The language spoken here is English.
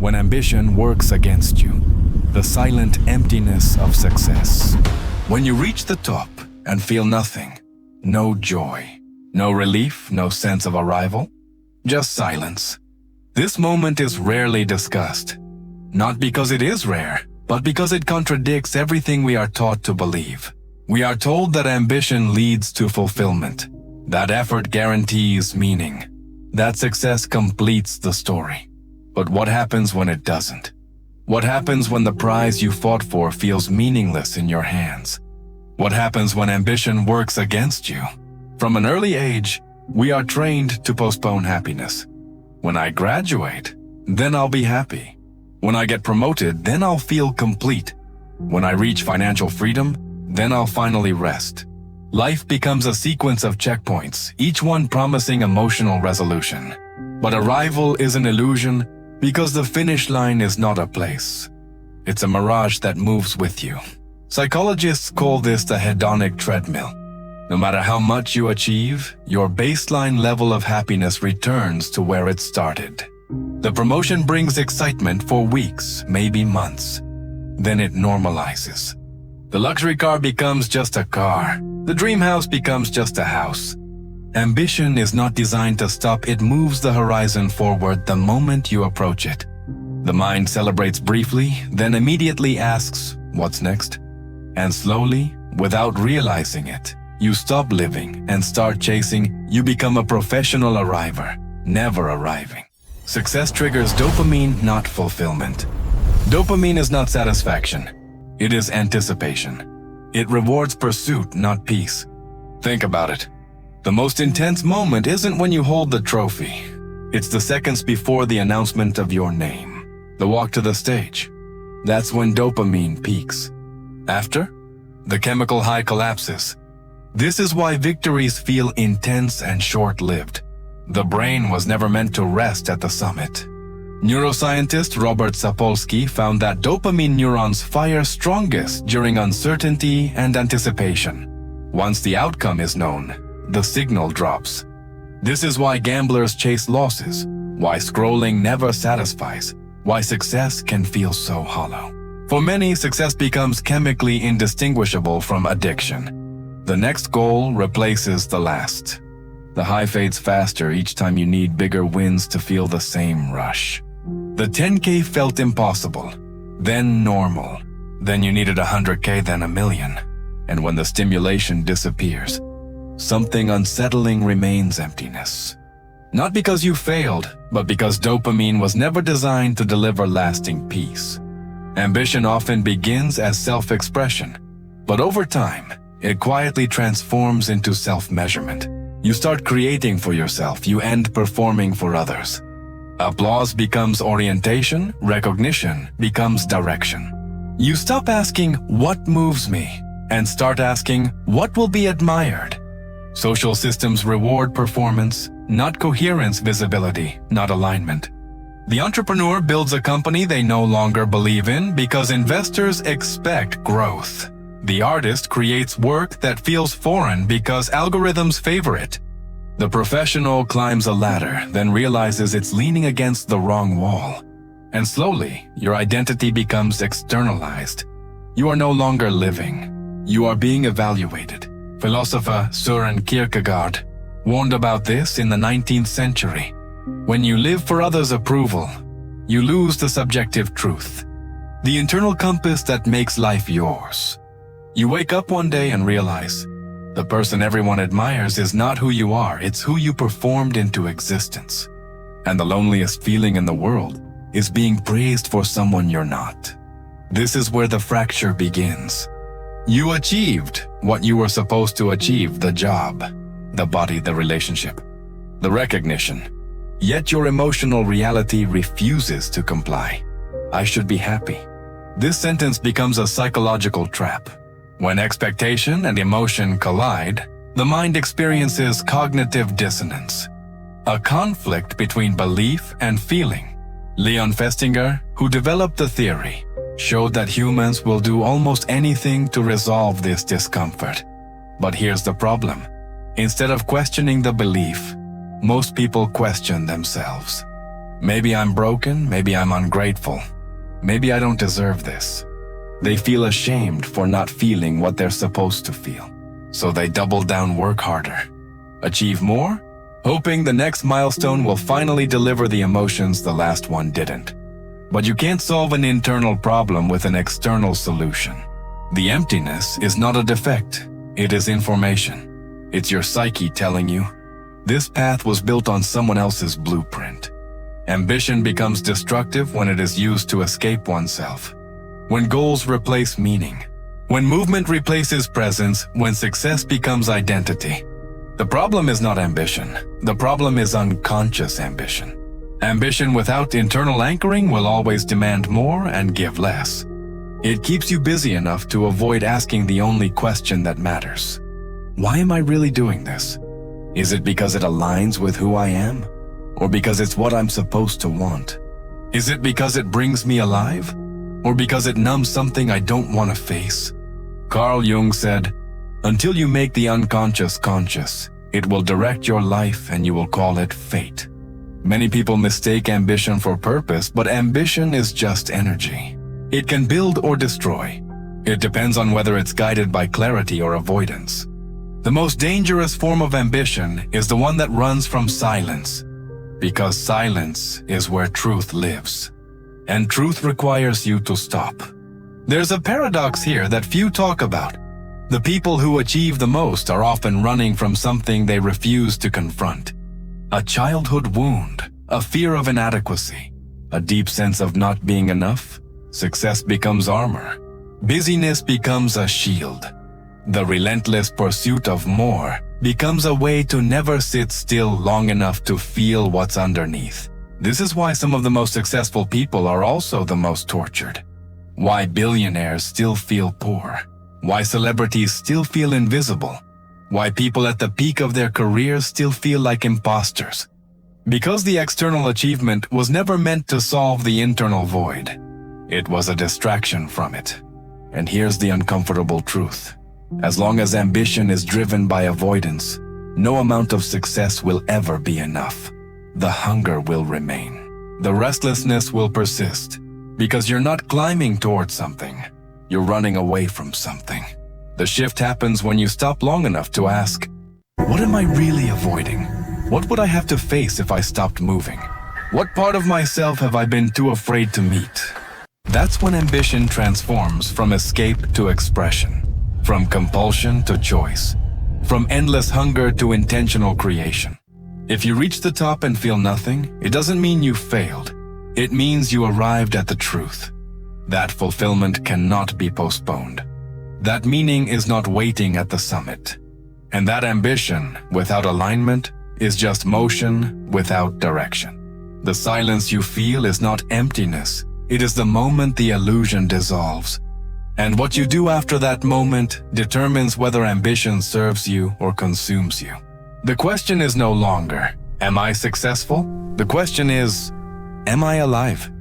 when ambition works against you. The silent emptiness of success. When you reach the top and feel nothing, no joy, no relief, no sense of arrival, just silence. This moment is rarely discussed, not because it is rare, but because it contradicts everything we are taught to believe. We are told that ambition leads to fulfillment, that effort guarantees meaning, that success completes the story. But what happens when it doesn't? What happens when the prize you fought for feels meaningless in your hands? What happens when ambition works against you? From an early age, we are trained to postpone happiness. When I graduate, then I'll be happy. When I get promoted, then I'll feel complete. When I reach financial freedom, then I'll finally rest. Life becomes a sequence of checkpoints, each one promising emotional resolution. But arrival is an illusion because the finish line is not a place. It's a mirage that moves with you. Psychologists call this the hedonic treadmill. No matter how much you achieve, your baseline level of happiness returns to where it started. The promotion brings excitement for weeks, maybe months. Then it normalizes. The luxury car becomes just a car. The dream house becomes just a house. Ambition is not designed to stop, it moves the horizon forward the moment you approach it. The mind celebrates briefly, then immediately asks, what's next? And slowly, without realizing it, you stop living and start chasing. You become a professional arriver, never arriving. Success triggers dopamine, not fulfillment. Dopamine is not satisfaction. It is anticipation. It rewards pursuit, not peace. Think about it. The most intense moment isn't when you hold the trophy. It's the seconds before the announcement of your name. The walk to the stage. That's when dopamine peaks. After, the chemical high collapses. This is why victories feel intense and short-lived. The brain was never meant to rest at the summit. Neuroscientist Robert Sapolsky found that dopamine neurons fire strongest during uncertainty and anticipation. Once the outcome is known, the signal drops. This is why gamblers chase losses, why scrolling never satisfies, why success can feel so hollow. For many, success becomes chemically indistinguishable from addiction. The next goal replaces the last. The high fades faster each time you need bigger wins to feel the same rush. The 10K felt impossible, then normal. Then you needed 100K, then a million. And when the stimulation disappears, something unsettling remains: emptiness. Not because you failed, but because dopamine was never designed to deliver lasting peace. Ambition often begins as self-expression, but over time, it quietly transforms into self-measurement. You start creating for yourself, you end performing for others. Applause becomes orientation, recognition becomes direction. You stop asking, what moves me? And start asking, what will be admired? Social systems reward performance, not coherence; visibility, not alignment. The entrepreneur builds a company they no longer believe in because investors expect growth. The artist creates work that feels foreign because algorithms favor it. The professional climbs a ladder, then realizes it's leaning against the wrong wall. And slowly, your identity becomes externalized. You are no longer living. You are being evaluated. Philosopher Søren Kierkegaard warned about this in the 19th century. When you live for others' approval, you lose the subjective truth, the internal compass that makes life yours. You wake up one day and realize the person everyone admires is not who you are, it's who you performed into existence. And the loneliest feeling in the world is being praised for someone you're not. This is where the fracture begins. You achieved what you were supposed to achieve: the job, the body, the relationship, the recognition. Yet your emotional reality refuses to comply. I should be happy. This sentence becomes a psychological trap. When expectation and emotion collide, the mind experiences cognitive dissonance, a conflict between belief and feeling. Leon Festinger, who developed the theory, showed that humans will do almost anything to resolve this discomfort. But here's the problem. Instead of questioning the belief, most people question themselves. Maybe I'm broken, maybe I'm ungrateful. Maybe I don't deserve this. They feel ashamed for not feeling what they're supposed to feel. So they double down, work harder, achieve more, hoping the next milestone will finally deliver the emotions the last one didn't. But you can't solve an internal problem with an external solution. The emptiness is not a defect, it is information. It's your psyche telling you, this path was built on someone else's blueprint. Ambition becomes destructive when it is used to escape oneself. When goals replace meaning. When movement replaces presence, when success becomes identity. The problem is not ambition. The problem is unconscious ambition. Ambition without internal anchoring will always demand more and give less. It keeps you busy enough to avoid asking the only question that matters. Why am I really doing this? Is it because it aligns with who I am? Or because it's what I'm supposed to want? Is it because it brings me alive? Or because it numbs something I don't want to face? Carl Jung said, "Until you make the unconscious conscious, it will direct your life and you will call it fate." Many people mistake ambition for purpose, but ambition is just energy. It can build or destroy. It depends on whether it's guided by clarity or avoidance. The most dangerous form of ambition is the one that runs from silence, because silence is where truth lives. And truth requires you to stop. There's a paradox here that few talk about. The people who achieve the most are often running from something they refuse to confront. A childhood wound, a fear of inadequacy, a deep sense of not being enough. Success becomes armor. Busyness becomes a shield. The relentless pursuit of more becomes a way to never sit still long enough to feel what's underneath. This is why some of the most successful people are also the most tortured. Why billionaires still feel poor. Why celebrities still feel invisible. Why people at the peak of their careers still feel like imposters. Because the external achievement was never meant to solve the internal void. It was a distraction from it. And here's the uncomfortable truth. As long as ambition is driven by avoidance, no amount of success will ever be enough. The hunger will remain. The restlessness will persist. Because you're not climbing towards something. You're running away from something. The shift happens when you stop long enough to ask, what am I really avoiding? What would I have to face if I stopped moving? What part of myself have I been too afraid to meet? That's when ambition transforms from escape to expression, from compulsion to choice, from endless hunger to intentional creation. If you reach the top and feel nothing, it doesn't mean you failed. It means you arrived at the truth. That fulfillment cannot be postponed. That meaning is not waiting at the summit. And that ambition, without alignment, is just motion without direction. The silence you feel is not emptiness. It is the moment the illusion dissolves. And what you do after that moment determines whether ambition serves you or consumes you. The question is no longer, am I successful? The question is, am I alive?